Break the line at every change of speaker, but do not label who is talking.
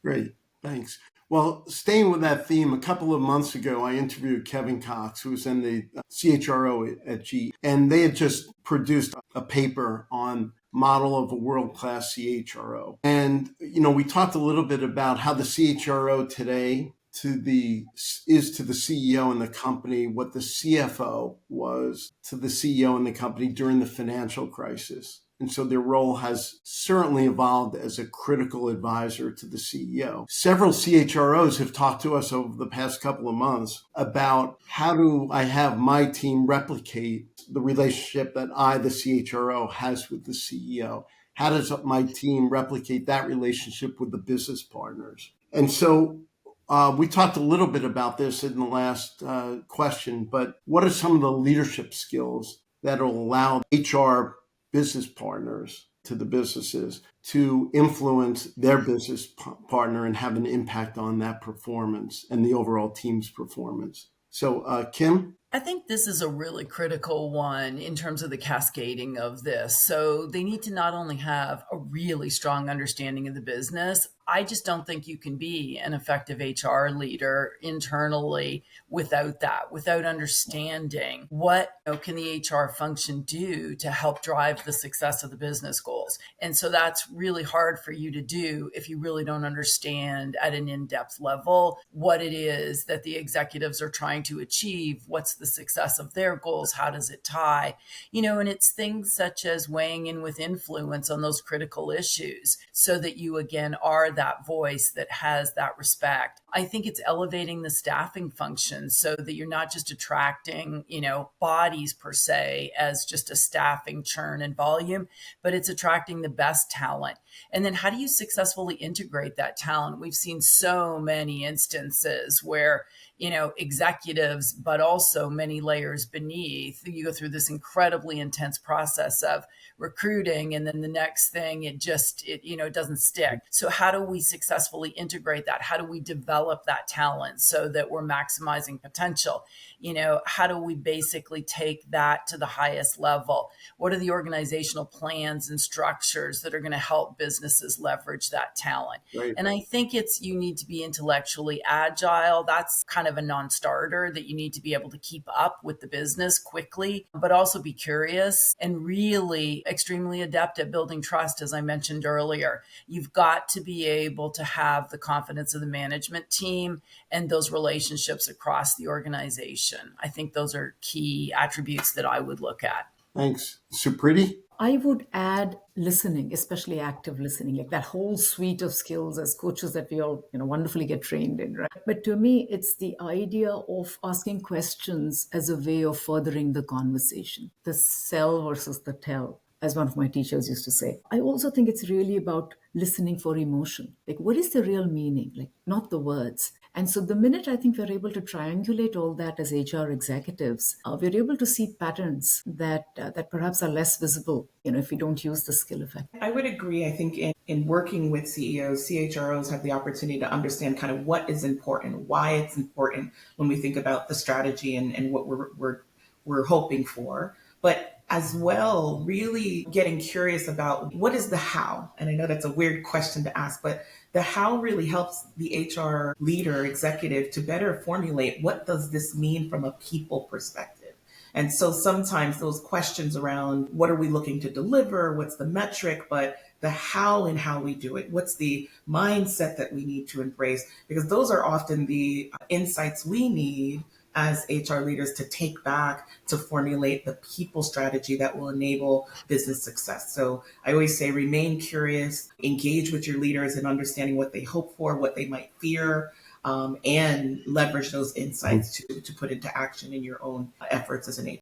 Great, thanks. Well, staying with that theme, a couple of months ago, I interviewed Kevin Cox, who was in the CHRO at GE, and they had just produced a paper on model of a world-class CHRO. And, we talked a little bit about how the CHRO today is to the CEO in the company what the CFO was to the CEO in the company during the financial crisis. And so their role has certainly evolved as a critical advisor to the CEO. Several CHROs have talked to us over the past couple of months about how do I have my team replicate the relationship that the CHRO, has with the CEO? How does my team replicate that relationship with the business partners? And so we talked a little bit about this in the last question, but what are some of the leadership skills that will allow HR business partners to the businesses to influence their business partner and have an impact on that performance and the overall team's performance? So, Kim?
I think this is a really critical one in terms of the cascading of this. So they need to not only have a really strong understanding of the business. I just don't think you can be an effective HR leader internally without that, without understanding what can the HR function do to help drive the success of the business goals. And so that's really hard for you to do if you really don't understand at an in-depth level what it is that the executives are trying to achieve, what's the success of their goals, how does it tie, and it's things such as weighing in with influence on those critical issues so that you again are that voice that has that respect. I think it's elevating the staffing function so that you're not just attracting, bodies per se as just a staffing churn and volume, but it's attracting the best talent. And then how do you successfully integrate that talent? We've seen so many instances where, executives, but also many layers beneath, you go through this incredibly intense process of recruiting. And then the next thing, it doesn't stick. So how do we successfully integrate that? How do we develop that talent so that we're maximizing potential? How do we basically take that to the highest level? What are the organizational plans and structures that are going to help businesses leverage that talent?
Right.
And I think you need to be intellectually agile. That's kind of a non-starter, that you need to be able to keep up with the business quickly, but also be curious and really extremely adept at building trust, as I mentioned earlier. You've got to be able to have the confidence of the management team and those relationships across the organization. I think those are key attributes that I would look at.
Thanks. Supriti?
I would add listening, especially active listening, like that whole suite of skills as coaches that we all, wonderfully get trained in, right? But to me, it's the idea of asking questions as a way of furthering the conversation, the sell versus the tell, as one of my teachers used to say. I also think it's really about listening for emotion. Like, what is the real meaning? Like, not the words. And so the minute I think we're able to triangulate all that as HR executives, we're able to see patterns that perhaps are less visible, if we don't use the skill effect.
I would agree. I think in working with CEOs, CHROs have the opportunity to understand kind of what is important, why it's important when we think about the strategy and what we're hoping for. But as well, really getting curious about what is the how. And I know that's a weird question to ask, but the how really helps the HR leader, executive, to better formulate what does this mean from a people perspective. And so sometimes those questions around what are we looking to deliver, what's the metric, but the how and how we do it, what's the mindset that we need to embrace, because those are often the insights we need as HR leaders to take back to formulate the people strategy that will enable business success. So I always say, remain curious, engage with your leaders in understanding what they hope for, what they might fear, and leverage those insights to put into action in your own efforts as an HR.